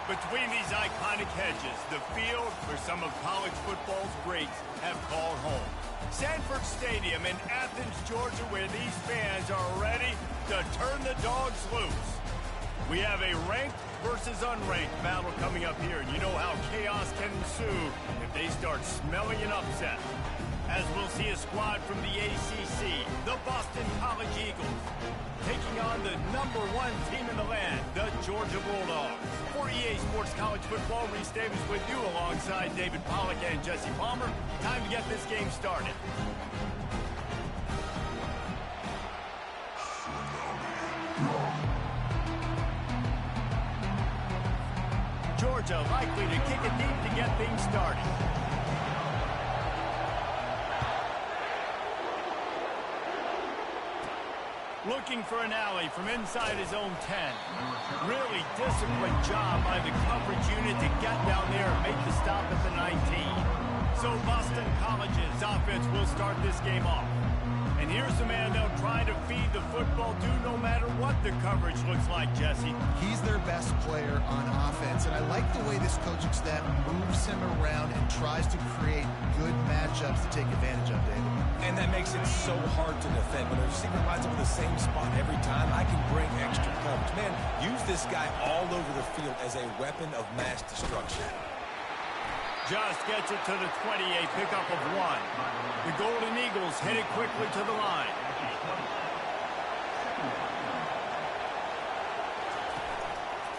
Between these iconic hedges, the field where some of college football's greats have called home. Sanford Stadium in Athens, Georgia, where these fans are ready to turn the dogs loose. We have a ranked versus unranked battle coming up here, and you know how chaos can ensue if they start smelling an upset. As we'll see a squad from the ACC, the Boston College Eagles, taking on the #1 team in the land, the Georgia Bulldogs. For EA Sports College Football, Reese Davis with you alongside David Pollack and Jesse Palmer. Time to get this game started. Georgia likely to kick it deep to get things started. Looking for an alley from inside his own 10. Really disciplined job by the coverage unit to get down there and make the stop at the 19. So Boston College's offense will start this game off. And here's the man they'll try to feed the football to no matter what the coverage looks like, Jesse. He's their best player on offense, and I like the way this coaching staff moves him around and tries to create good matchups to take advantage of, David. And that makes it so hard to defend. When a receiver lines up in the same spot every time, I can bring extra coverage. Man, use this guy all over the field as a weapon of mass destruction. Just gets it to the 28, pickup of 1. The Golden Eagles hit it quickly to the line.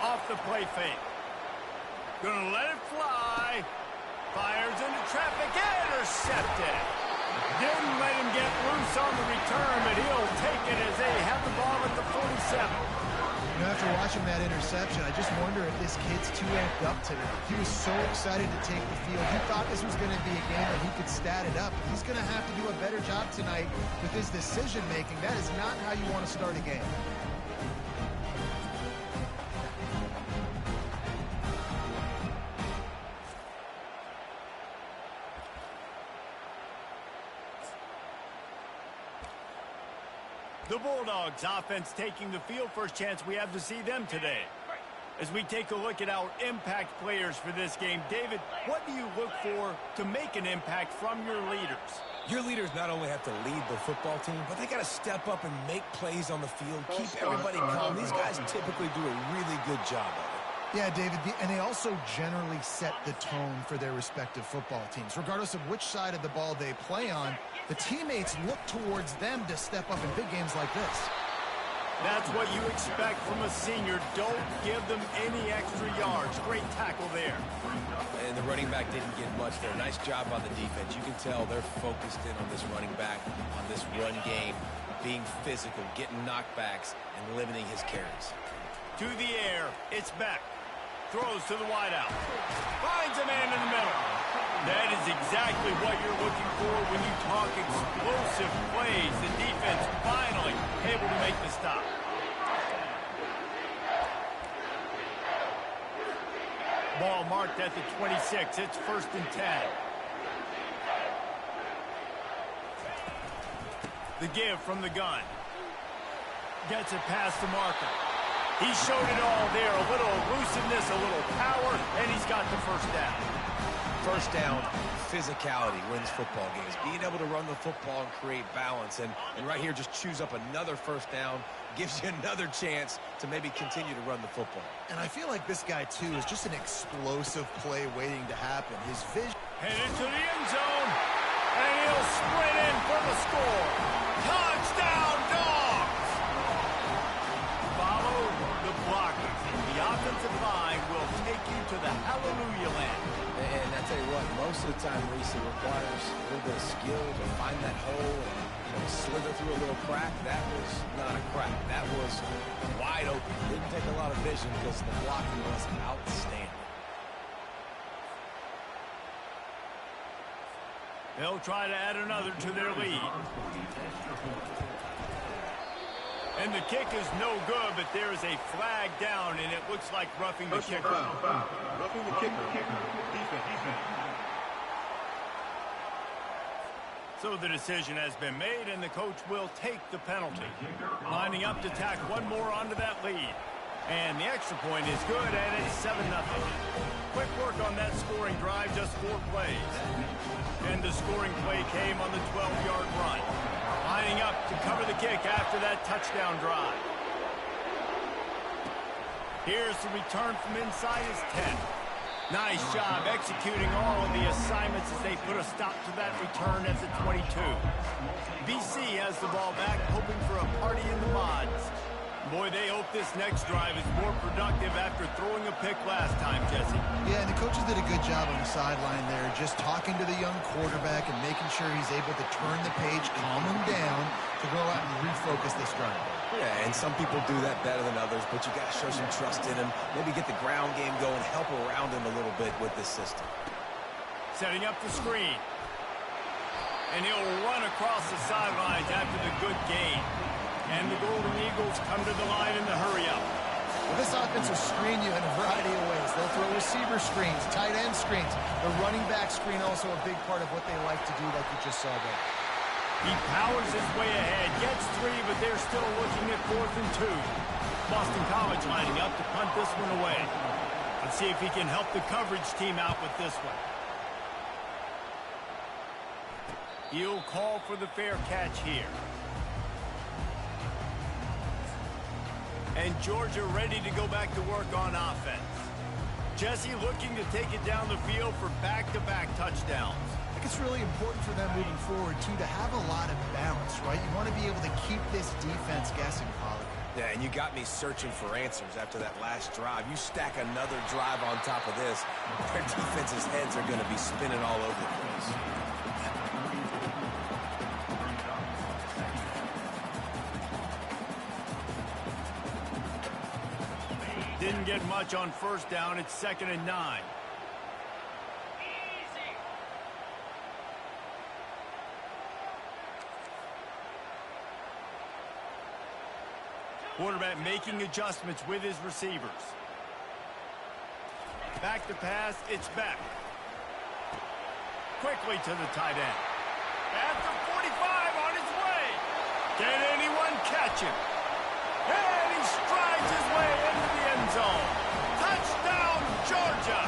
Off the play fake. Gonna let it fly. Fires into traffic, intercepted. Didn't let him get loose on the return, but he'll take it as they have the ball at the 47. You know, after watching that interception, I just wonder if this kid's too amped up today. He was so excited to take the field. He thought this was going to be a game that he could stat it up. He's going to have to do a better job tonight with his decision-making. That is not how you want to start a game. The Bulldogs offense taking the field. First chance we have to see them today. As we take a look at our impact players for this game, David, what do you look for to make an impact from your leaders? Your leaders not only have to lead the football team, but they got to step up and make plays on the field, keep everybody calm. These guys typically do a really good job of it. Yeah, David, and they also generally set the tone for their respective football teams. Regardless of which side of the ball they play on, the teammates look towards them to step up in big games like this. That's what you expect from a senior. Don't give them any extra yards. Great tackle there. And the running back didn't get much there. Nice job on the defense. You can tell they're focused in on this running back, on this run game, being physical, getting knockbacks, and limiting his carries. To the air, it's Beck. Throws to the wideout. Finds a man in the middle. That is exactly what you're looking for when you talk explosive plays. The defense finally able to make the stop. Ball marked at the 26. It's 1st and 10. The give from the gun. Gets it past the marker. He showed it all there. A little elusiveness, a little power, and he's got the first down. First down, physicality wins football games. Being able to run the football and create balance. And right here, just choose up another first down. Gives you another chance to maybe continue to run the football. And I feel like this guy, too, is just an explosive play waiting to happen. His vision... Headed to the end zone. And he'll sprint in for the score. Touchdown, Dogs! Follow the blockers. The offensive line will take you to the hallelujah land. And I tell you what, most of the time, Reese, it requires a little bit of skill to find that hole and slither through a little crack. That was not a crack. That was wide open. Didn't take a lot of vision because the blocking was outstanding. They'll try to add another to their lead. And the kick is no good, but there is a flag down, and it looks like roughing the kicker. Roughing the kicker. Defense. So the decision has been made, and the coach will take the penalty. Lining up to tack one more onto that lead. And the extra point is good, and it's 7-0. Quick work on that scoring drive, just 4 plays. And the scoring play came on the 12-yard run. Lining up to cover the kick after that touchdown drive. Here's the return from inside his 10. Nice job executing all of the assignments as they put a stop to that return at the 22. BC has the ball back, hoping for a party in the mods. Boy, they hope this next drive is more productive after throwing a pick last time, Jesse. Yeah, and the coaches did a good job on the sideline there, just talking to the young quarterback and making sure he's able to turn the page, calm him down, to go out and refocus this drive. Yeah, and some people do that better than others, but you got to show some trust in him. Maybe get the ground game going, help around him a little bit with this system. Setting up the screen. And he'll run across the sidelines after the good gain. And the Golden Eagles come to the line in the hurry-up. Well, this offense will screen you in a variety of ways. They'll throw receiver screens, tight end screens. The running back screen also a big part of what they like to do, like you just saw there. He powers his way ahead, gets 3, but they're still looking at 4th and 2. Boston College lining up to punt this one away. Let's see if he can help the coverage team out with this one. He'll call for the fair catch here. And Georgia ready to go back to work on offense. Jesse looking to take it down the field for back-to-back touchdowns. I think it's really important for them moving forward, too, to have a lot of balance, right? You want to be able to keep this defense guessing, Pollard. Yeah, and you got me searching for answers after that last drive. You stack another drive on top of this, their defense's heads are going to be spinning all over the place. Didn't get much on first down. It's 2nd and 9. Quarterback making adjustments with his receivers. Back to pass. It's back. Quickly to the tight end. At the 45 on his way. Can anyone catch him? And he strides his way into the end zone. Touchdown, Georgia!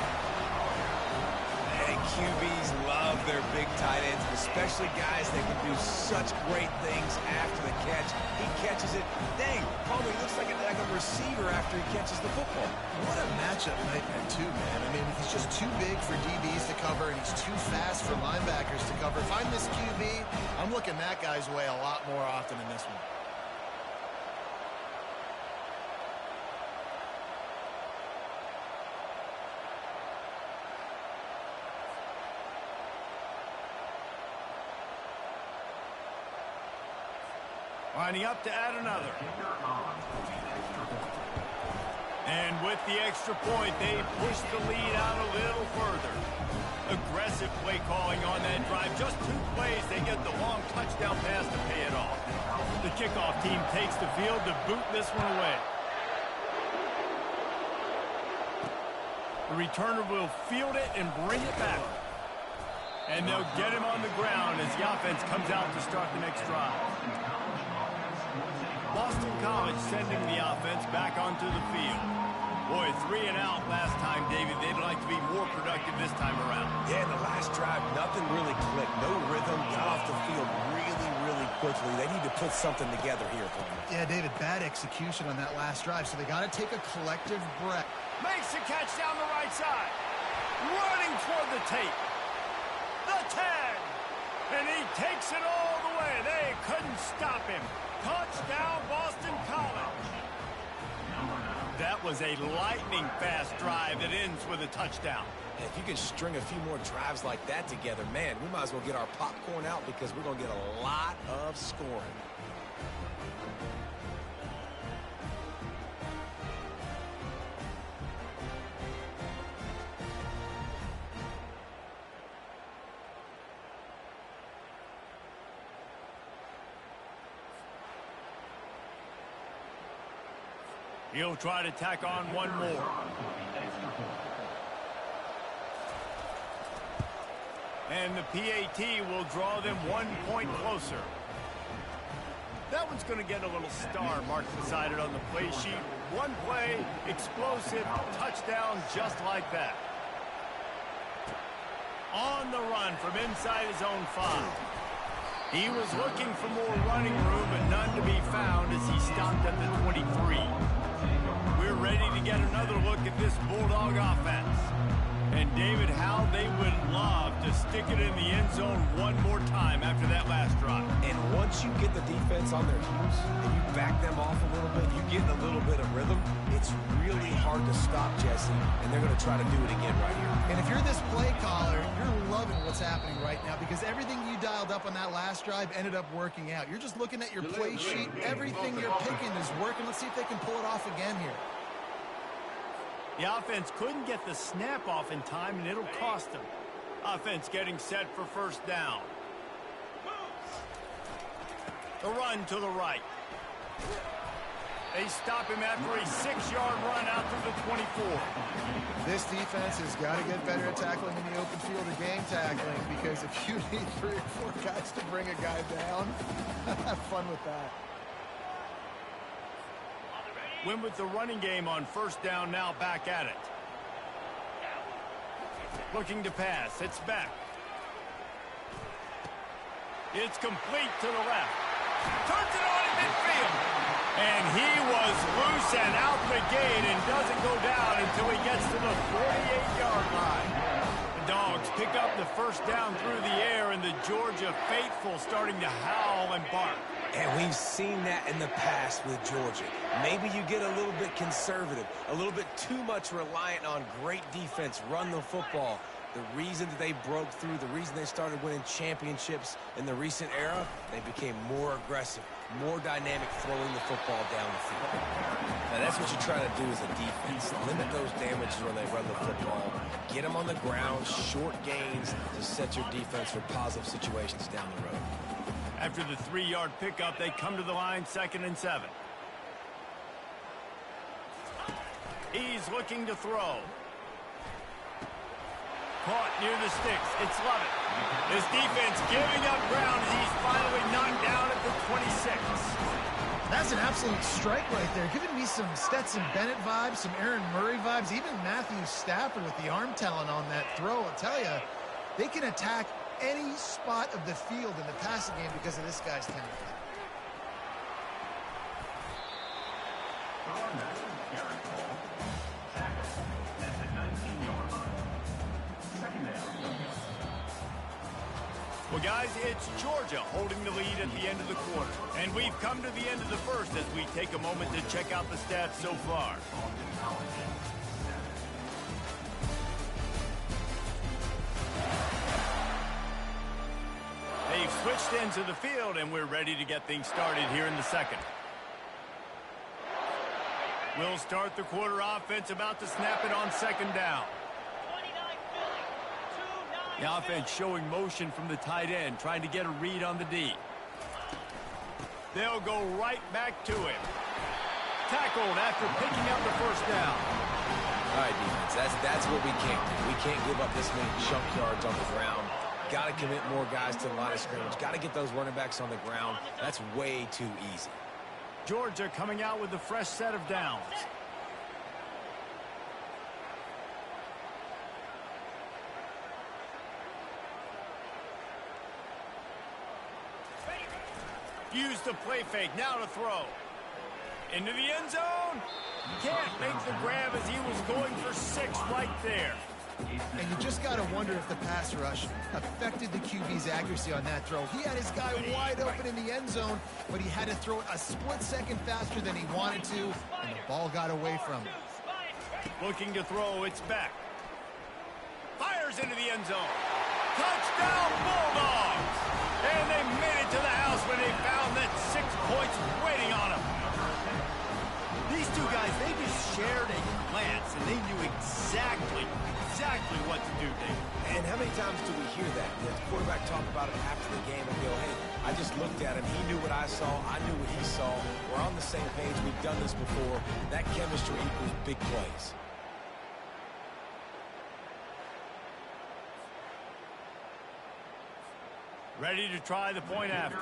And QBs love their big tight ends, especially guys that can do such great things after the catch. He catches it. Dang, Palmer looks like a receiver after he catches the football. What a matchup nightmare, too, man. I mean, he's just too big for DBs to cover, and he's too fast for linebackers to cover. If I'm this QB, I'm looking that guy's way a lot more often than this one. Lining up to add another. And with the extra point, they push the lead out a little further. Aggressive play calling on that drive. Just 2 plays, they get the long touchdown pass to pay it off. The kickoff team takes the field to boot this one away. The returner will field it and bring it back. And they'll get him on the ground as the offense comes out to start the next drive. Boston College sending the offense back onto the field. Boy, 3 and out last time, David. They'd like to be more productive this time around. Yeah, in the last drive, nothing really clicked. No rhythm, got off the field really quickly. They need to put something together here, Palmer. Yeah, David, bad execution on that last drive, so they got to take a collective breath. Makes the catch down the right side. Running toward the tape. The tag. And he takes it all the way. They couldn't stop him. Touchdown, Boston College. That was a lightning-fast drive that ends with a touchdown. And if you can string a few more drives like that together, man, we might as well get our popcorn out because we're going to get a lot of scoring. He'll try to tack on one more. And the PAT will draw them 1 point closer. That one's going to get a little star mark beside it on the play sheet. One play, explosive, touchdown just like that. On the run from inside his own 5. He was looking for more running room, but none to be found as he stopped at the 23. We're ready to get another look at this Bulldog offense. And David, how they would love to stick it in the end zone one more time after that last drive. And once you get the defense on their heels and you back them off a little bit, you get a little bit of rhythm, it's really hard to stop Jesse, and they're going to try to do it again right here. And if you're this play caller, you're loving what's happening right now because everything you dialed up on that last drive ended up working out. You're just looking at your play sheet. Everything you're picking is working. Let's see if they can pull it off again here. The offense couldn't get the snap off in time, and it'll cost them. Offense getting set for first down. The run to the right. They stop him after a 6-yard run out to the 24. This defense has got to get better at tackling in the open field or game tackling because if you need 3 or 4 guys to bring a guy down, have fun with that. Went with the running game on first down, now back at it. Looking to pass. It's back. It's complete to the left. Turns it on in midfield. And he was loose and out the gate and doesn't go down until he gets to the 48-yard line. The Dogs pick up the first down through the air, and the Georgia faithful starting to howl and bark. And we've seen that in the past with Georgia. Maybe you get a little bit conservative, a little bit too much reliant on great defense, run the football. The reason that they broke through, the reason they started winning championships in the recent era, they became more aggressive, more dynamic, throwing the football down the field. Now that's what you try to do as a defense. Limit those damages when they run the football. Get them on the ground, short gains to set your defense for positive situations down the road. After the 3-yard pickup, they come to the line, 2nd and 7. He's looking to throw. Caught near the sticks. It's Lovett. His defense giving up ground as he's finally knocked down at the 26. That's an absolute strike right there. Giving me some Stetson Bennett vibes, some Aaron Murray vibes, even Matthew Stafford with the arm talent on that throw. I'll tell you, they can attack any spot of the field in the passing game because of this guy's talent. Well, guys, it's Georgia holding the lead at the end of the quarter. And we've come to the end of the first as we take a moment to check out the stats so far. They've switched into the field, and we're ready to get things started here in the second. We'll start the quarter. Offense about to snap it on 2nd down. The offense showing motion from the tight end, trying to get a read on the D. They'll go right back to him. Tackled after picking up the first down. All right, defense, that's what we can't do. We can't give up this many junk yards on the ground. Got to commit more guys to the line of scrimmage. Got to get those running backs on the ground. That's way too easy. Georgia coming out with a fresh set of downs. Use the play fake, now to throw. Into the end zone. Can't make the grab as he was going for 6 right there. And you just got to wonder if the pass rush affected the QB's accuracy on that throw. He had his guy wide open in the end zone, but he had to throw it a split second faster than he wanted to, and the ball got away from him. Looking to throw, it's back. Fires into the end zone. Touchdown, Bulldogs! And they made it to the house when they found that 6 points waiting on them. These two guys, they just shared a glance, and they knew exactly what to do, Dave. And how many times do we hear that? The quarterback talk about it after the game and go, hey, I just looked at him. He knew what I saw. I knew what he saw. We're on the same page. We've done this before. That chemistry equals big plays. Ready to try the point after.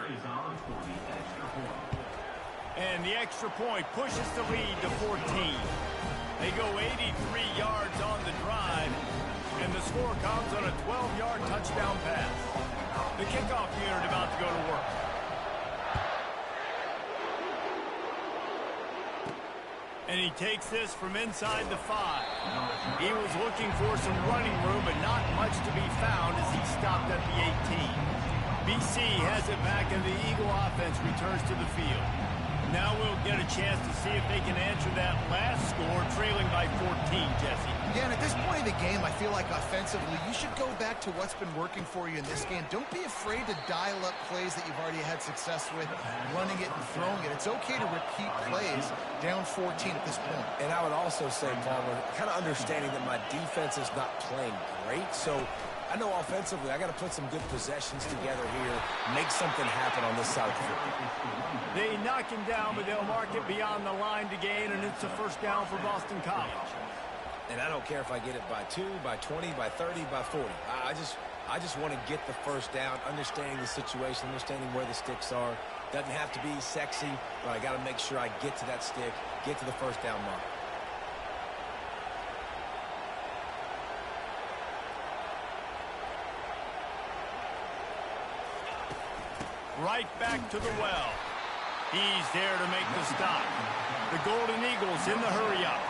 And the extra point pushes the lead to 14. They go 83 yards on the drive, and the score comes on a 12-yard touchdown pass. The kickoff unit about to go to work. And he takes this from inside the 5. He was looking for some running room, but not much to be found as he stopped at the 18. BC has it back, and the Eagle offense returns to the field. Now we'll get a chance to see if they can answer that last score, trailing by 14, Jesse. Yeah, and at this point in the game, I feel like offensively, you should go back to what's been working for you in this game. Don't be afraid to dial up plays that you've already had success with, running it and throwing it. It's okay to repeat plays down 14 at this point. And I would also say, Palmer, kind of understanding that my defense is not playing great, so I know offensively I got to put some good possessions together here, make something happen on this side of the field. They knock him down, but they'll mark it beyond the line to gain, and it's a first down for Boston College. And I don't care if I get it by 2, by 20, by 30, by 40. I just want to get the first down, understanding the situation, understanding where the sticks are. Doesn't have to be sexy, but I got to make sure I get to that stick, get to the first down mark. Right back to the well. He's there to make the stop. The Golden Eagles in the hurry-up.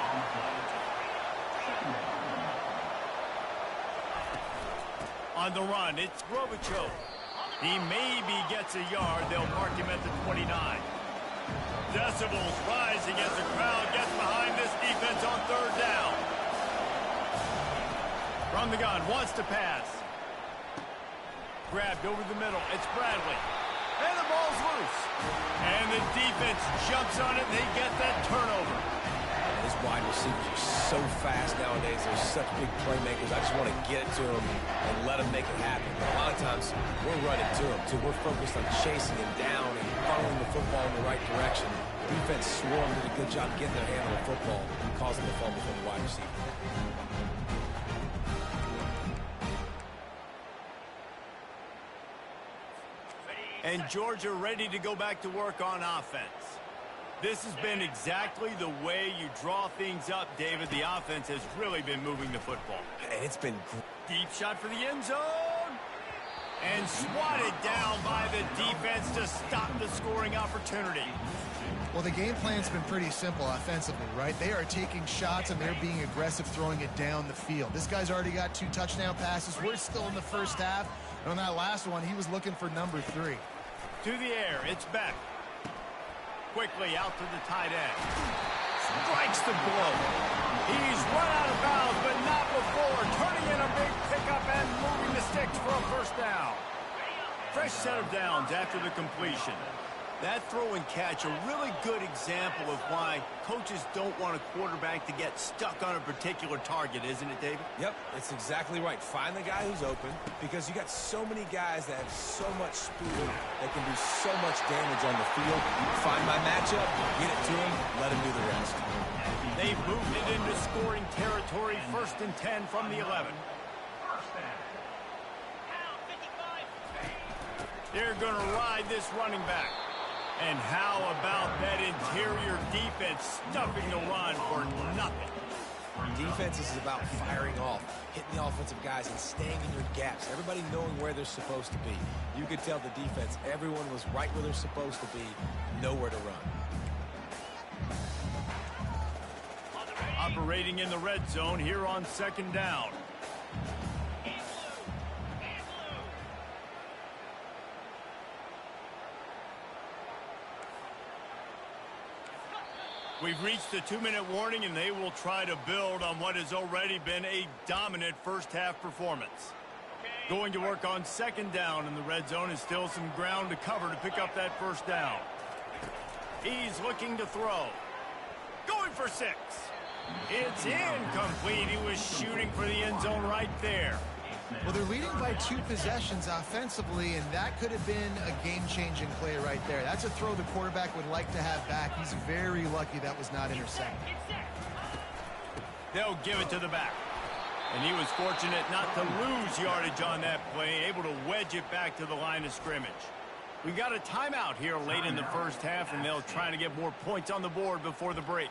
On the run, it's Robichaux. He maybe gets a yard. They'll mark him at the 29. Decibels rising as the crowd gets behind this defense on third down. From the gun, wants to pass. Grabbed over the middle. It's Bradley. And the ball's loose. And the defense jumps on it, and they get that turnover. These wide receivers are so fast nowadays. They're such big playmakers. I just want to get it to them and let them make it happen. But a lot of times, we're running to them, too. We're focused on chasing him down and funneling the football in the right direction. The defense swarmed, did a good job getting their hand on the football and causing the fumble from the wide receiver. And Georgia ready to go back to work on offense. This has been exactly the way you draw things up, David. The offense has really been moving the football. And it's been deep shot for the end zone. And swatted down by the defense to stop the scoring opportunity. Well, the game plan's been pretty simple offensively, right? They are taking shots, and they're being aggressive, throwing it down the field. This guy's already got 2 touchdown passes. We're still in the first half. And on that last one, he was looking for number 3. To the air, it's Beck. Quickly out to the tight end. Strikes the blow. He's run out of bounds, but not before. Turning in a big pickup and moving the sticks for a first down. Fresh set of downs after the completion. That throw and catch, a really good example of why coaches don't want a quarterback to get stuck on a particular target, isn't it, David? Yep, it's exactly right. Find the guy who's open, because you got so many guys that have so much speed that can do so much damage on the field. Find my matchup, get it to him, let him do the rest. They've moved it into scoring territory, 1st and 10 from the 11. They're going to ride this running back. And how about that interior defense stuffing the run for nothing? Defense is about firing off, hitting the offensive guys and staying in your gaps. Everybody knowing where they're supposed to be. You could tell the defense, everyone was right where they're supposed to be, nowhere to run. Operating in the red zone here on 2nd down. We've reached the 2-minute warning, and they will try to build on what has already been a dominant first-half performance. Going to work on 2nd down in the red zone, and still some ground to cover to pick up that first down. He's looking to throw. Going for 6. It's incomplete. He was shooting for the end zone right there. Well, they're leading by 2 possessions offensively, and that could have been a game-changing play right there. That's a throw the quarterback would like to have back. He's very lucky that was not intercepted. They'll give it to the back. And he was fortunate not to lose yardage on that play, able to wedge it back to the line of scrimmage. We got a timeout here late in the first half, and they'll try to get more points on the board before the break.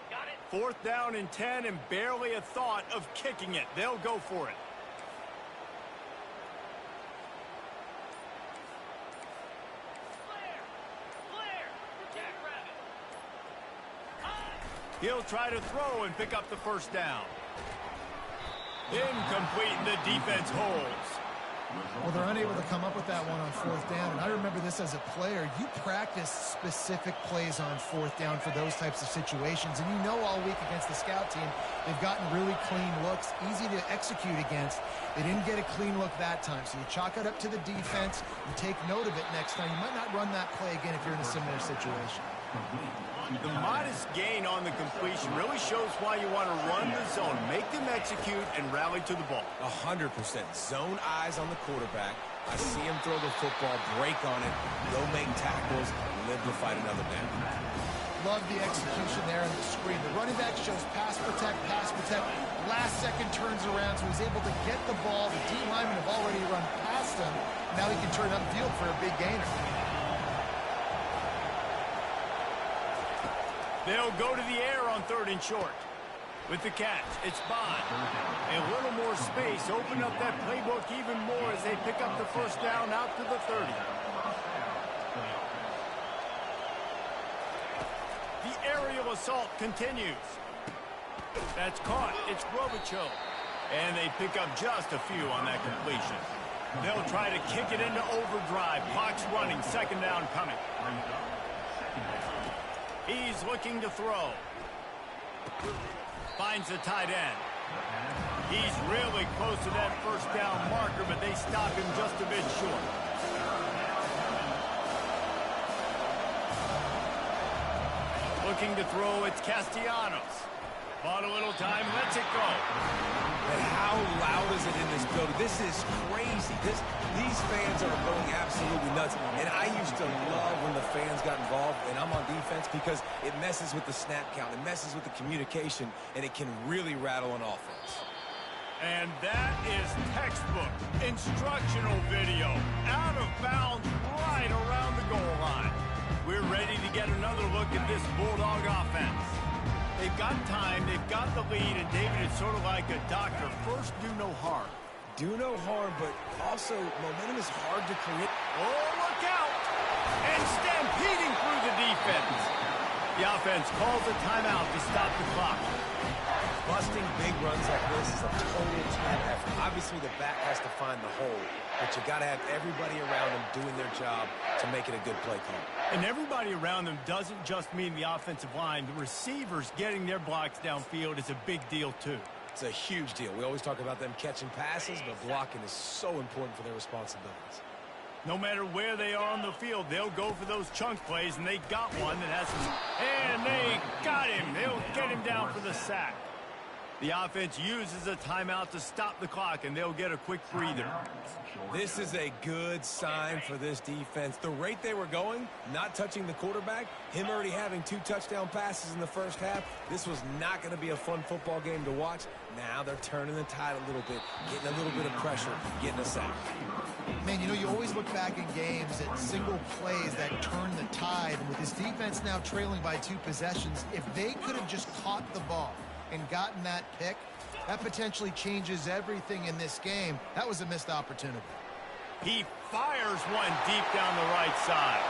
Got it. 4th down and 10, and barely a thought of kicking it. They'll go for it. He'll try to throw and pick up the first down. Incomplete, and the defense holds. Well, they're unable to come up with that one on 4th down. And I remember this as a player. You practice specific plays on 4th down for those types of situations. And you know all week against the scout team, they've gotten really clean looks, easy to execute against. They didn't get a clean look that time. So you chalk it up to the defense. You take note of it next time. You might not run that play again if you're in a similar situation. The modest gain on the completion really shows why you want to run the zone, make them execute, and rally to the ball. 100%. Zone eyes on the quarterback. I see him throw the football, break on it, go make tackles, live to fight another down. Love the execution there on the screen. The running back shows pass protect, pass protect. Last second turns around, so he's able to get the ball. The D linemen have already run past him. Now he can turn upfield for a big gainer. They'll go to the air on 3rd and short. With the catch, it's Bond. A little more space, open up that playbook even more as they pick up the first down out to the 30. The aerial assault continues. That's caught. It's Robichaux. And they pick up just a few on that completion. They'll try to kick it into overdrive. Clock's running. 2nd down coming. He's looking to throw. Finds the tight end. He's really close to that first down marker, but they stop him just a bit short. Looking to throw, it's Castellanos. Bought a little time, lets it go. And how loud is it in this building? This is crazy. These fans are going absolutely nuts. And I used to love when the fans got involved, and I'm on defense, because it messes with the snap count. It messes with the communication, and it can really rattle an offense. And that is textbook instructional video. Out of bounds right around the goal line. We're ready to get another look at this Bulldog offense. They've got time, they've got the lead, and David, it's sort of like a doctor. First, do no harm. Do no harm, but also momentum is hard to create. Oh, look out! And stampeding through the defense. The offense calls a timeout to stop the clock. Busting big runs like this is a total team effort. Obviously, the back has to find the hole, but you got to have everybody around them doing their job to make it a good play call. And everybody around them doesn't just mean the offensive line. The receivers getting their blocks downfield is a big deal, too. It's a huge deal. We always talk about them catching passes, but blocking is so important for their responsibilities. No matter where they are on the field, they'll go for those chunk plays, and they got one that has some... And they got him. They'll get him down for the sack. The offense uses a timeout to stop the clock, and they'll get a quick breather. This is a good sign for this defense. The rate they were going, not touching the quarterback, him already having 2 touchdown passes in the first half, this was not going to be a fun football game to watch. Now they're turning the tide a little bit, getting a little bit of pressure, getting a sack. Man, you know, you always look back in games at single plays that turn the tide. And with this defense now trailing by 2 possessions, if they could have just caught the ball and gotten that pick, that potentially changes everything in this game. That was a missed opportunity. He fires one deep down the right side.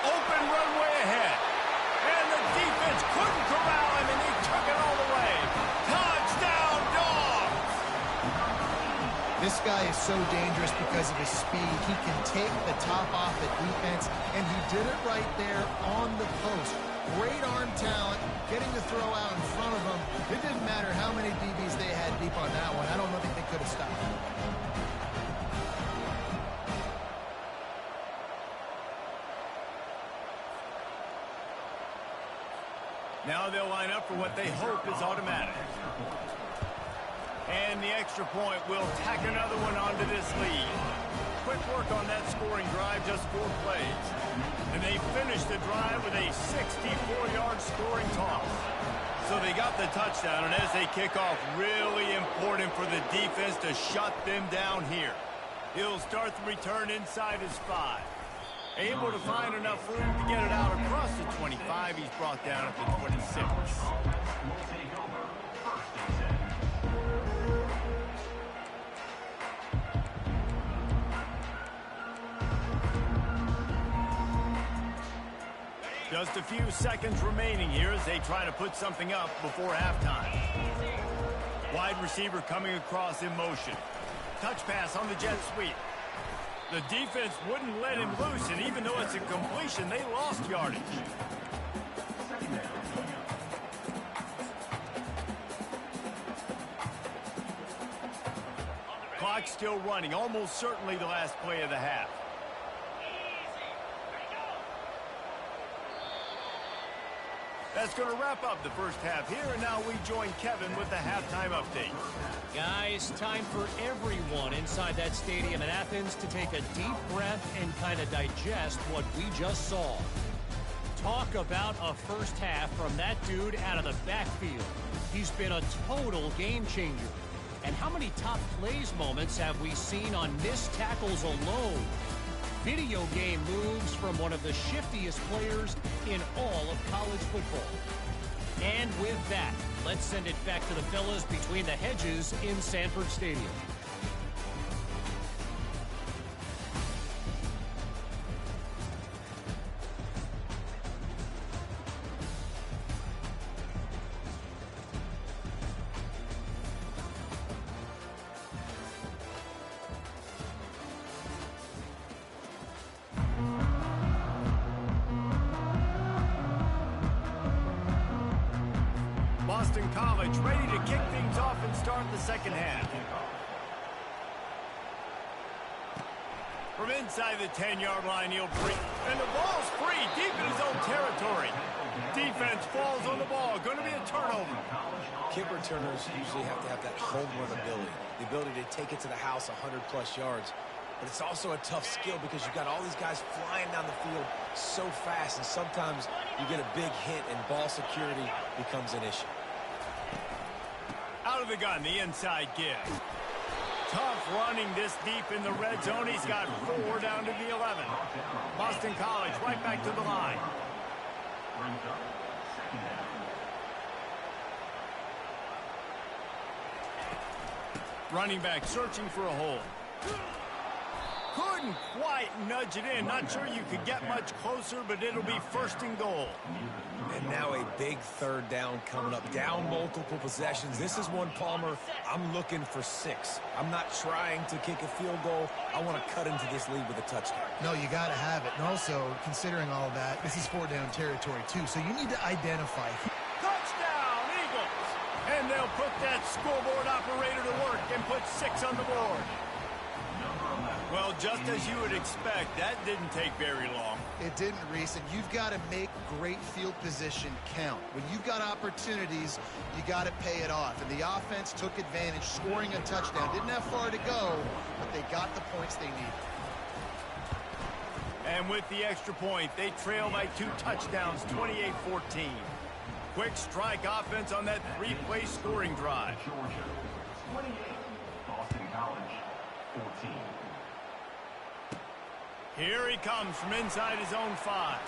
Open runway ahead. And the defense couldn't corral him, and he took it all the way. Touchdown, Dogs! This guy is so dangerous because of his speed. He can take the top off the defense, and he did it right there on the post. Great arm talent, getting the throw out in front of them. It didn't matter how many DBs they had deep on that one. I don't think they could have stopped him. Now they'll line up for what they hope is automatic. And the extra point will tack another one onto this lead. Quick work on that scoring drive, just 4 plays. And they finished the drive with a 64-yard scoring toss. So they got the touchdown, and as they kick off, really important for the defense to shut them down here. He'll start the return inside his 5. Able to find enough room to get it out across the 25. He's brought down at the 26. Just a few seconds remaining here as they try to put something up before halftime. Wide receiver coming across in motion. Touch pass on the jet sweep. The defense wouldn't let him loose, and even though it's a completion, they lost yardage. Clock still running, almost certainly the last play of the half. That's going to wrap up the first half here, and now we join Kevin with the halftime update. Guys, time for everyone inside that stadium in Athens to take a deep breath and kind of digest what we just saw. Talk about a first half from that dude out of the backfield. He's been a total game changer. And how many top plays moments have we seen on missed tackles alone? Video game moves from one of the shiftiest players in all of college football. And with that, let's send it back to the fellas between the hedges in Sanford Stadium. Boston College ready to kick things off and start the second half. From inside the 10-yard line, he'll free. And the ball's free deep in his own territory. Defense falls on the ball. Going to be a turnover. Kick returners usually have to have that home run ability. The ability to take it to the house 100-plus yards. But it's also a tough skill because you've got all these guys flying down the field so fast. And sometimes you get a big hit and ball security becomes an issue. Out of the gun, the inside give. Tough running this deep in the red zone. He's got 4 down to the 11. Boston College right back to the line. Running back searching for a hole. Couldn't quite nudge it in. Not sure you could get much closer, but it'll be first and goal. And now a big third down coming up. Down multiple possessions. This is one, Palmer, I'm looking for 6. I'm not trying to kick a field goal. I want to cut into this lead with a touchdown. No, you got to have it. And also, considering all that, this is 4-down territory, too. So you need to identify. Touchdown, Eagles! And they'll put that scoreboard operator to work and put 6 on the board. Well, just as you would expect, that didn't take very long. It didn't, Reese, and you've got to make great field position count. When you've got opportunities, you got to pay it off. And the offense took advantage, scoring a touchdown. Didn't have far to go, but they got the points they needed. And with the extra point, they trail by 2 touchdowns, 28-14. Quick strike offense on that 3-play scoring drive. Boston College, 14. Here he comes from inside his own 5.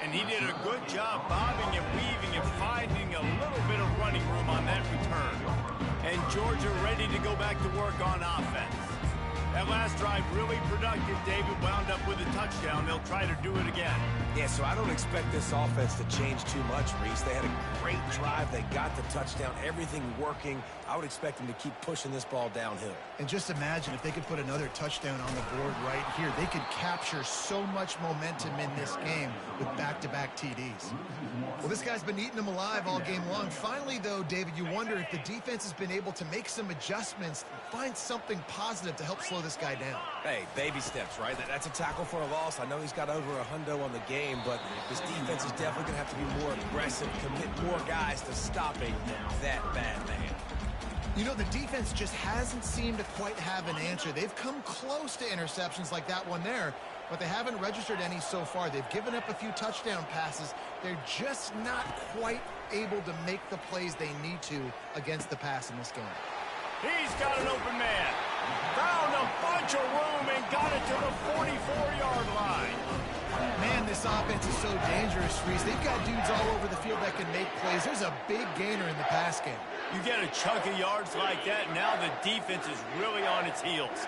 And he did a good job bobbing and weaving and finding a little bit of running room on that return. And Georgia ready to go back to work on offense. That last drive really productive. David wound up with a touchdown. They'll try to do it again. Yeah, so I don't expect this offense to change too much, Reese. They had a great drive. They got the touchdown. Everything working. I would expect them to keep pushing this ball downhill. And just imagine if they could put another touchdown on the board right here. They could capture so much momentum in this game with back-to-back TDs. Well, this guy's been eating them alive all game long. Finally, though, David, you wonder if the defense has been able to make some adjustments, find something positive to help slow this guy down. Hey, baby steps, right? That's a tackle for a loss. I know he's got over $100 on the game, but this defense is definitely going to have to be more aggressive, commit more guys to stopping that bad man. You know, the defense just hasn't seemed to quite have an answer. They've come close to interceptions like that one there, but they haven't registered any so far. They've given up a few touchdown passes. They're just not quite able to make the plays they need to against the pass in this game. He's got an open man. Found a bunch of room and got it to the 44-yard line. Man, this offense is so dangerous, Reese. They've got dudes all over the field that can make plays. There's a big gainer in the pass game. You get a chunk of yards like that, now the defense is really on its heels.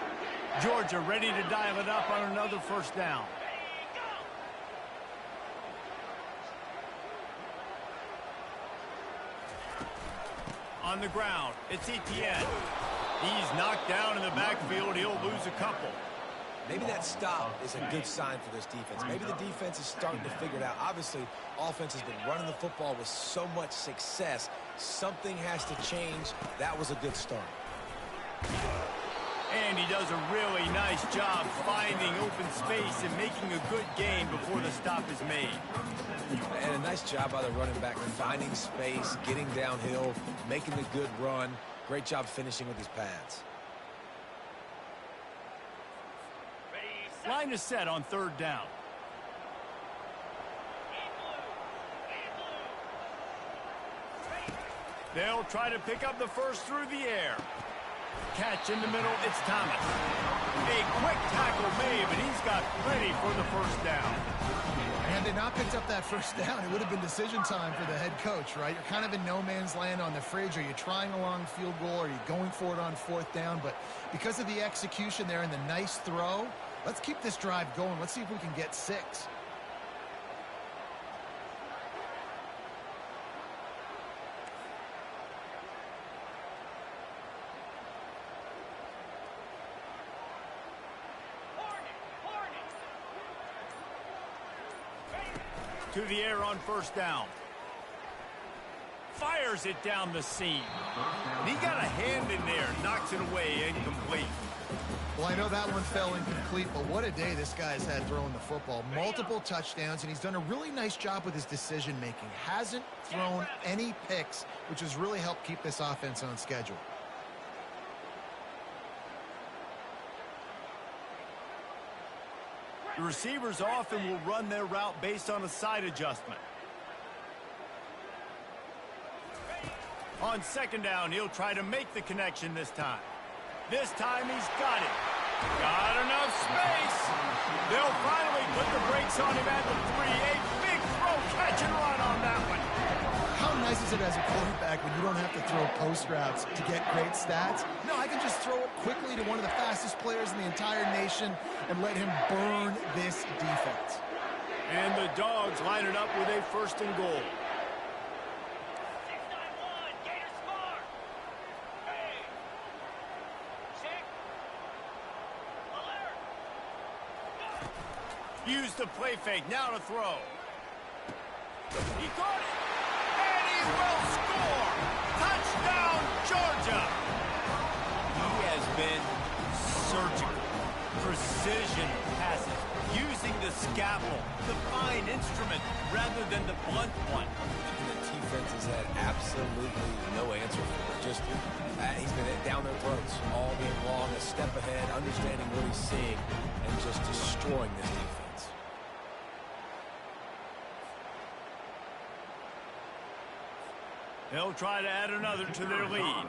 Georgia ready to dial it up on another first down. On the ground, it's Etienne. He's knocked down in the backfield. He'll lose a couple. Maybe that stop is a good sign for this defense. Maybe the defense is starting to figure it out. Obviously, offense has been running the football with so much success. Something has to change. That was a good start. And he does a really nice job finding open space and making a good gain before the stop is made. And a nice job by the running back, finding space, getting downhill, making a good run. Great job finishing with his pads. Line is set on third down. They'll try to pick up the first through the air. Catch in the middle, it's Thomas. A quick tackle made, but he's got plenty for the first down. Had they not picked up that first down, it would have been decision time for the head coach, right? You're kind of in no man's land on the fridge. Are you trying a long field goal? Are you going for it on fourth down? But because of the execution there and the nice throw, let's keep this drive going. Let's see if we can get 6. To the air on first down. Fires it down the seam. And he got a hand in there, knocks it away, incomplete. Well, I know that one fell incomplete, but what a day this guy's had throwing the football. Multiple touchdowns, and he's done a really nice job with his decision-making. Hasn't thrown any picks, which has really helped keep this offense on schedule. The receivers often will run their route based on a side adjustment. On second down, he'll try to make the connection this time. This time he's got it. Got enough space. They'll finally put the brakes on him at the 3. A big throw, catch and run on that one. How nice is it as a quarterback when you don't have to throw post routes to get great stats? No, I can just throw it quickly to one of the fastest players in the entire nation and let him burn this defense. And the Dogs line it up with a first and goal. Use the play fake, now to throw. He caught it, and he will score! Touchdown, Georgia! He has been surgical, precision passes, using the scalpel, the fine instrument, rather than the blunt one. The defense has had absolutely no answer for it. Just, he's been down their throats all game long, a step ahead, understanding what he's seeing, and just destroying this defense. They'll try to add another to their lead.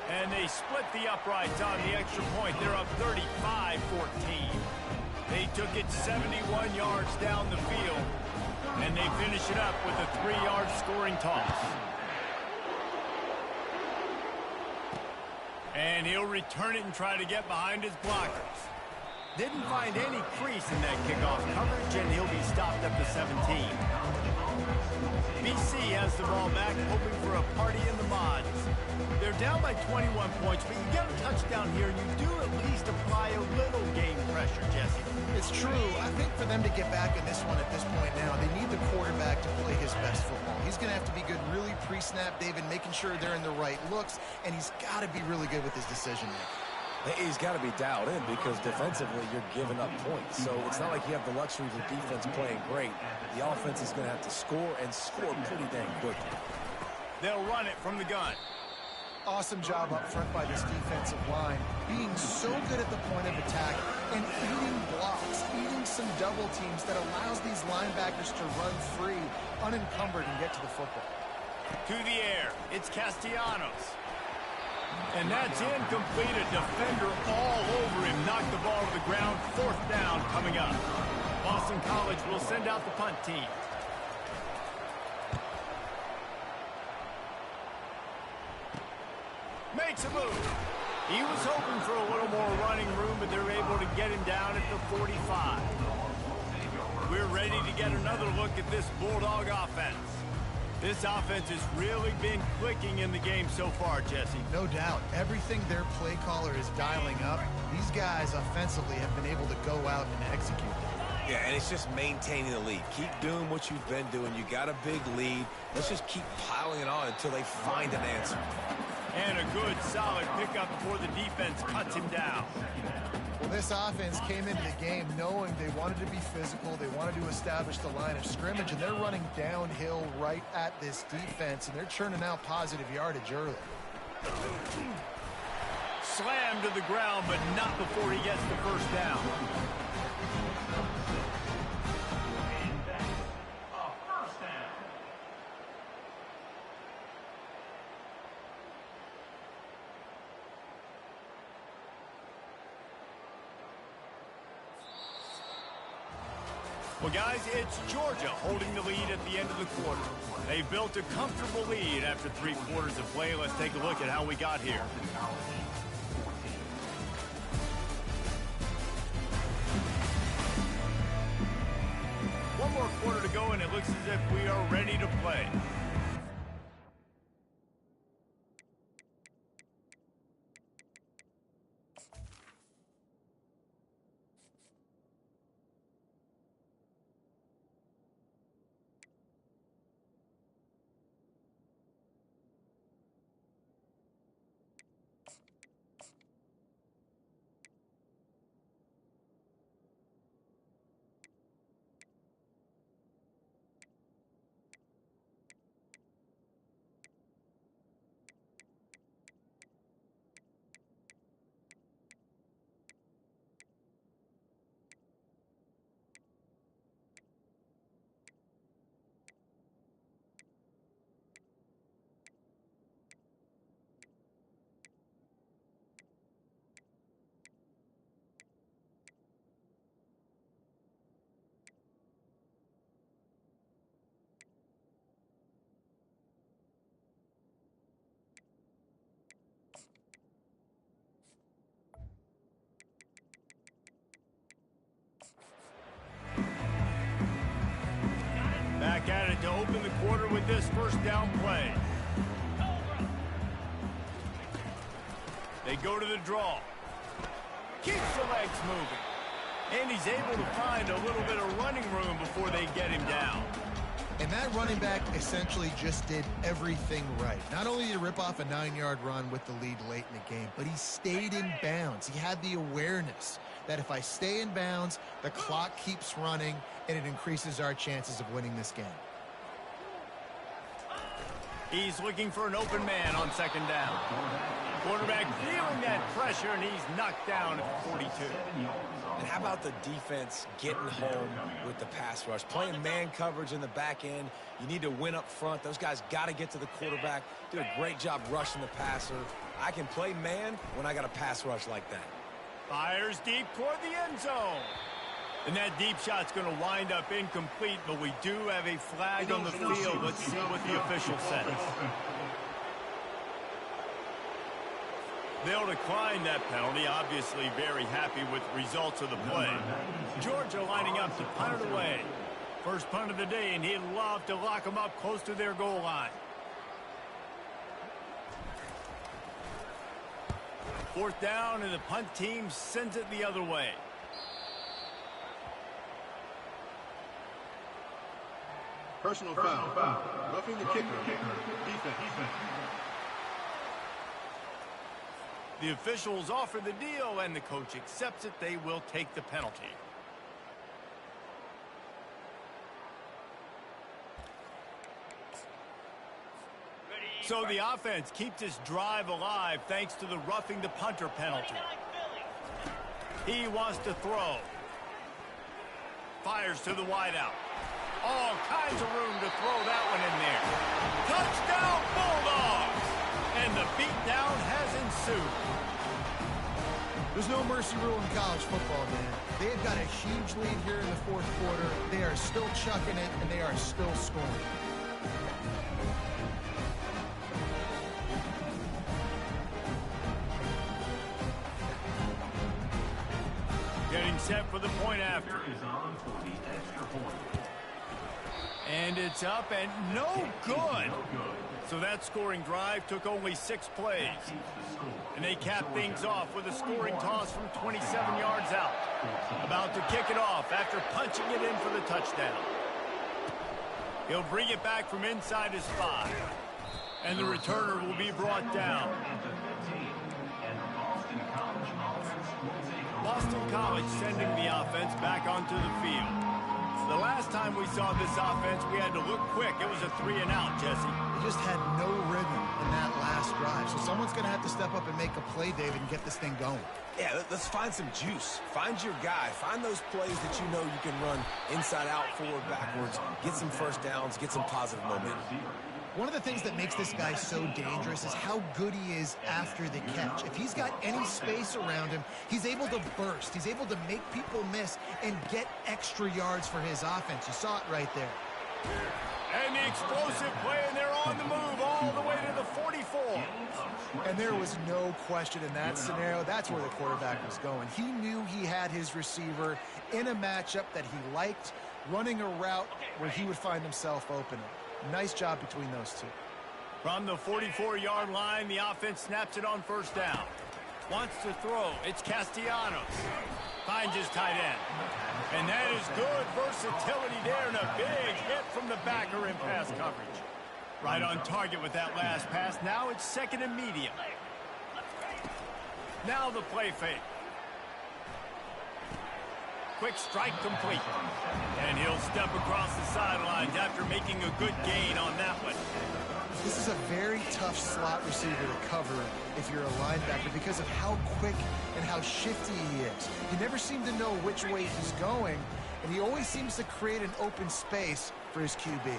And they split the uprights on the extra point. They're up 35-14. They took it 71 yards down the field. And they finish it up with a 3-yard scoring toss. And he'll return it and try to get behind his blockers. Didn't find any crease in that kickoff coverage, and he'll be stopped up to 17. BC has the ball back, hoping for a party in the mods. They're down by 21 points, but you get a touchdown here, and you do at least apply a little game pressure, Jesse. It's true. I think for them to get back in this one at this point now, they need the quarterback to play his best football. He's going to have to be good really pre-snap, David, making sure they're in the right looks, and he's got to be really good with his decision-making. He's got to be dialed in because defensively you're giving up points. So it's not like you have the luxury of the defense playing great. The offense is going to have to score and score pretty dang quickly. They'll run it from the gun. Awesome job up front by this defensive line, being so good at the point of attack and eating blocks, eating some double teams that allows these linebackers to run free, unencumbered, and get to the football. To the air, it's Castellanos. And that's incomplete. A defender all over him. Knocked the ball to the ground. 4th down coming up. Boston College will send out the punt team. Makes a move. He was hoping for a little more running room, but they're able to get him down at the 45. We're ready to get another look at this Bulldog offense. This offense has really been clicking in the game so far, Jesse. No doubt. Everything their play caller is dialing up, these guys offensively have been able to go out and execute. Yeah, and it's just maintaining the lead. Keep doing what you've been doing. You got a big lead. Let's just keep piling it on until they find an answer. And a good, solid pickup before the defense cuts him down. Well, this offense came into the game knowing they wanted to be physical, they wanted to establish the line of scrimmage, and they're running downhill right at this defense, and they're churning out positive yardage early. Slammed to the ground, but not before he gets the first down. Well, guys, it's Georgia holding the lead at the end of the quarter. They built a comfortable lead after 3 quarters of play. Let's take a look at how we got here. One more quarter to go, and it looks as if we are ready to play. Back at it to open the quarter with this first down play. They go to the draw. Keeps the legs moving. And he's able to find a little bit of running room before they get him down. And that running back essentially just did everything right. Not only did he rip off a 9-yard run with the lead late in the game, but he stayed in bounds. He had the awareness that if I stay in bounds, the clock keeps running, and it increases our chances of winning this game. He's looking for an open man on 2nd down. Quarterback feeling that pressure, and he's knocked down at 42. And how about the defense getting home with the pass rush? Playing man coverage in the back end. You need to win up front. Those guys got to get to the quarterback. Do a great job rushing the passer. I can play man when I got a pass rush like that. Fires deep toward the end zone. And that deep shot's going to wind up incomplete, but we do have a flag on the field. Let's see what the official says. They'll decline that penalty. Obviously very happy with the results of the play. Georgia lining up to punt it away. First punt of the day, and he'd love to lock them up close to their goal line. 4th down, and the punt team sends it the other way. Personal foul. Roughing the kicker. Defense. The officials offer the deal, and the coach accepts it. They will take the penalty. So the offense keeps this drive alive thanks to the roughing the punter penalty. He wants to throw. Fires to the wideout. All kinds of room to throw that one in there. Touchdown Bulldogs! And the beatdown has ensued. There's no mercy rule in college football, man. They've got a huge lead here in the fourth quarter. They are still chucking it, and they are still scoring. Getting set for the point after. And it's up and no good. So that scoring drive took only 6 plays. And they cap things off with a scoring toss from 27 yards out. About to kick it off after punching it in for the touchdown. He'll bring it back from inside his 5. And the returner will be brought down. Boston College sending the offense back onto the field. The last time we saw this offense, we had to look quick. It was a 3-and-out, Jesse. They just had no rhythm in that last drive. So someone's going to have to step up and make a play, David, and get this thing going. Yeah, let's find some juice. Find your guy. Find those plays that you know you can run inside out, forward, backwards. Get some first downs. Get some positive momentum. One of the things that makes this guy so dangerous is how good he is after the catch. If he's got any space around him, he's able to burst. He's able to make people miss and get extra yards for his offense. You saw it right there. And the explosive play, and they're on the move all the way to the 44. And there was no question in that scenario. That's where the quarterback was going. He knew he had his receiver in a matchup that he liked, running a route where he would find himself open. Nice job between those two. From the 44-yard line, the offense snaps it on first down. Wants to throw. It's Castellanos. Finds his tight end. And that is good versatility there and a big hit from the backer in pass coverage. Right on target with that last pass. Now it's second and medium. Now the play fake. Quick strike complete. And he'll step across the sidelines after making a good gain on that one. This is a very tough slot receiver to cover if you're a linebacker because of how quick and how shifty he is. You never seem to know which way he's going, and he always seems to create an open space for his QB.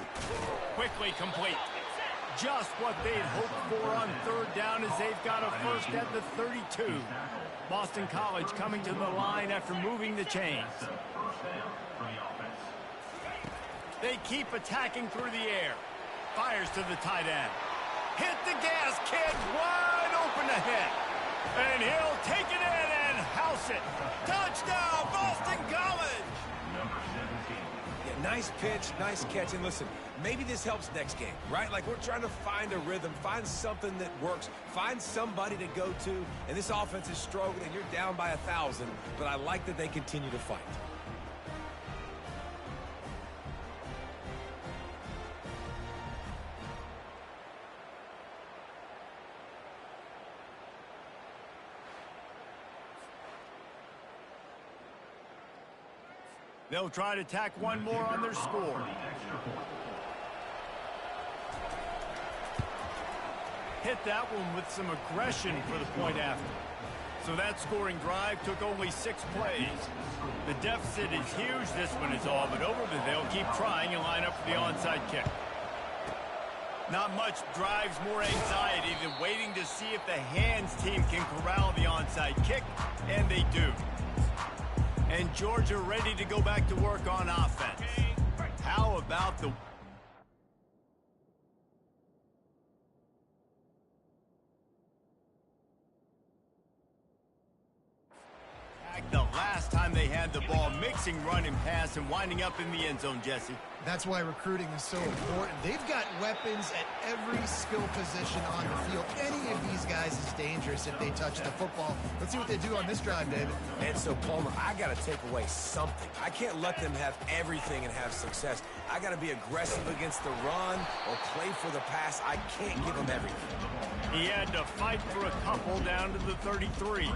Quickly complete. Just what they'd hoped for on third down as they've got a first at the 32. Boston College coming to the line after moving the chains. They keep attacking through the air. Fires to the tight end. Hit the gas, kid. Wide open ahead. And he'll take it in and house it. Touchdown, Boston College. Yeah, nice pitch, nice catch. And listen, maybe this helps next game, right? Like, we're trying to find a rhythm, find something that works, find somebody to go to. And this offense is struggling, and you're down by 1,000. But I like that they continue to fight. They'll try to tack one more on their score. Hit that one with some aggression for the point after. So that scoring drive took only 6 plays. The deficit is huge. This one is all but over, but they'll keep trying and line up for the onside kick. Not much drives more anxiety than waiting to see if the hands team can corral the onside kick, and they do. And Georgia ready to go back to work on offense. How about the... the last time they had the ball, mixing run and pass and winding up in the end zone, Jesse. That's why recruiting is so important. They've got weapons at every skill position on the field. Any of these guys is dangerous if they touch the football. Let's see what they do on this drive, David. And so, Palmer, I got to take away something. I can't let them have everything and have success. I got to be aggressive against the run or play for the pass. I can't give them everything. He had to fight for a couple down to the 33.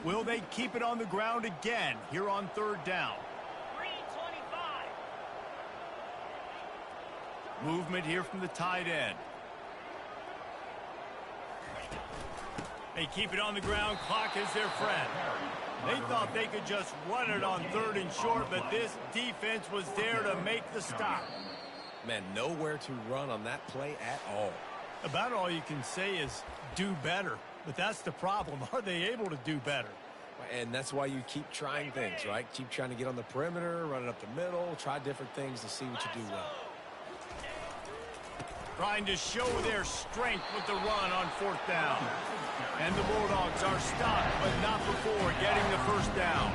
Will they keep it on the ground again here on third down? Movement here from the tight end. They keep it on the ground. Clock is their friend. They thought they could just run it on 3rd and short, but this defense was there to make the stop. Man, nowhere to run on that play at all. About all you can say is do better. But that's the problem. Are they able to do better? And that's why you keep trying things, right? Keep trying to get on the perimeter, run it up the middle, try different things to see what you do well. Trying to show their strength with the run on 4th down. And the Bulldogs are stopped, but not before getting the first down.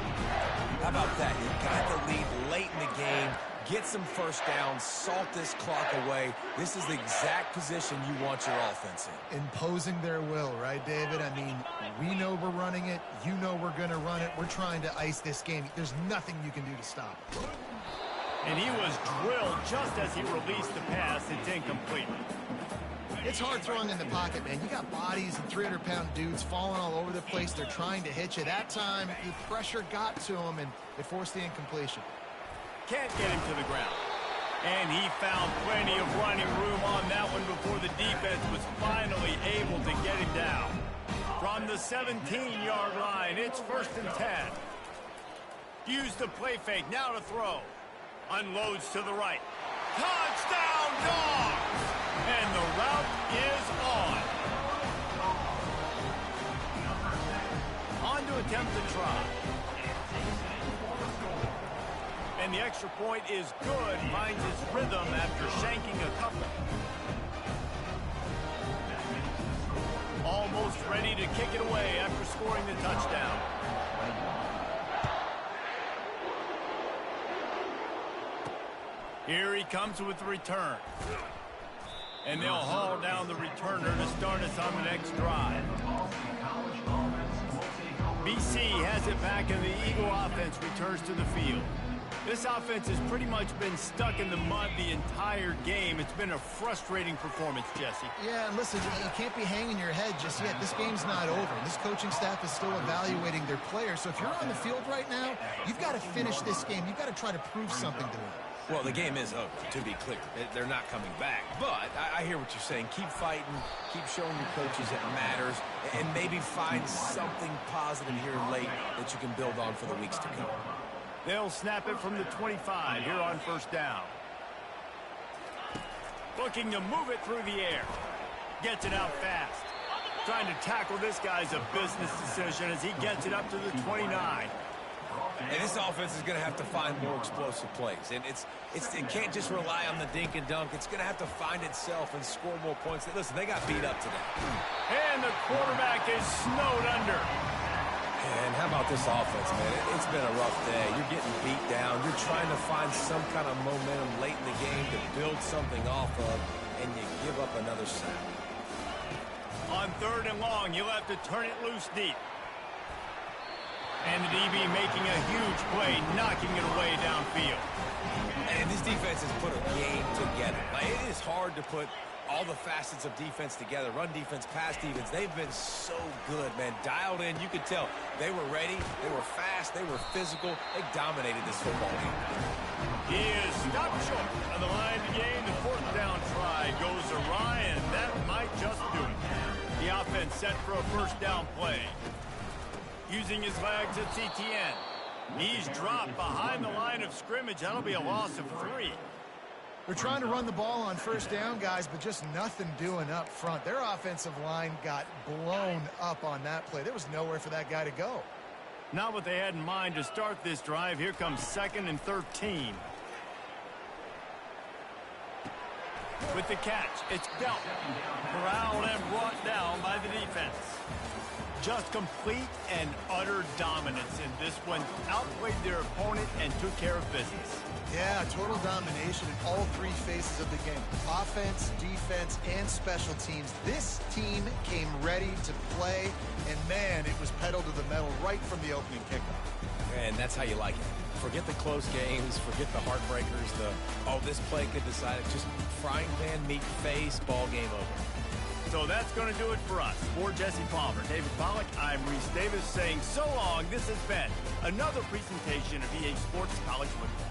How about that? You got the lead late in the game. Get some first downs, salt this clock away. This is the exact position you want your offense in. Imposing their will, right, David? I mean, we know we're running it. You know we're going to run it. We're trying to ice this game. There's nothing you can do to stop it. And he was drilled just as he released the pass. It's incomplete. It's hard throwing in the pocket, man. You got bodies and 300-pound dudes falling all over the place. They're trying to hit you. That time, the pressure got to him, and it forced the incompletion. Can't get him to the ground. And he found plenty of running room on that one before the defense was finally able to get him down. From the 17-yard line, it's 1st and 10. Use the play fake, now to throw. Unloads to the right. Touchdown, Dogs! And the route is on. On to attempt the try. And the extra point is good. Finds his rhythm after shanking a couple. Almost ready to kick it away after scoring the touchdown. Here he comes with the return. And they'll haul down the returner to start us on the next drive. BC has it back and the Eagle offense returns to the field. This offense has pretty much been stuck in the mud the entire game. It's been a frustrating performance, Jesse. Yeah, and listen, you can't be hanging your head just yet. This game's not over. This coaching staff is still evaluating their players. So if you're on the field right now, you've got to finish this game. You've got to try to prove something to them. Well, the game is over, to be clear. They're not coming back. But I hear what you're saying. Keep fighting. Keep showing your coaches it matters. And maybe find something positive here late that you can build on for the weeks to come. They'll snap it from the 25 here on 1st down. Looking to move it through the air. Gets it out fast. Trying to tackle this guy's a business decision as he gets it up to the 29. And this offense is going to have to find more explosive plays. And it can't just rely on the dink and dunk. It's going to have to find itself and score more points. Listen, they got beat up today. And the quarterback is snowed under. And how about this offense, man? It's been a rough day. You're getting beat down. You're trying to find some kind of momentum late in the game to build something off of, and you give up another sack. On 3rd and long, you'll have to turn it loose deep. And the DB making a huge play, knocking it away downfield. And this defense has put a game together. Like, it is hard to put all the facets of defense together. Run defense, pass defense. They've been so good, man. Dialed in. You could tell they were ready. They were fast. They were physical. They dominated this football game. He is stopped short on the line to gain. The 4th down try goes awry, and that might just do it. The offense set for a 1st down play. Using his legs, it's Etienne. He's dropped behind the line of scrimmage. That'll be a loss of 3. They're trying to run the ball on 1st down, guys, but just nothing doing up front. Their offensive line got blown up on that play. There was nowhere for that guy to go. Not what they had in mind to start this drive. Here comes 2nd and 13. With the catch, it's dealt. Corralled and brought down by the defense. Just complete and utter dominance in this one. Outplayed their opponent and took care of business. Yeah, total domination in all 3 phases of the game. Offense, defense, and special teams. This team came ready to play, and man, it was pedal to the metal right from the opening kickoff. And that's how you like it. Forget the close games, forget the heartbreakers, this play could decide it. Just frying pan, meat face, ball game over. So that's going to do it for us. For Jesse Palmer, David Pollack, I'm Reese Davis saying so long. This has been another presentation of EA Sports College Football.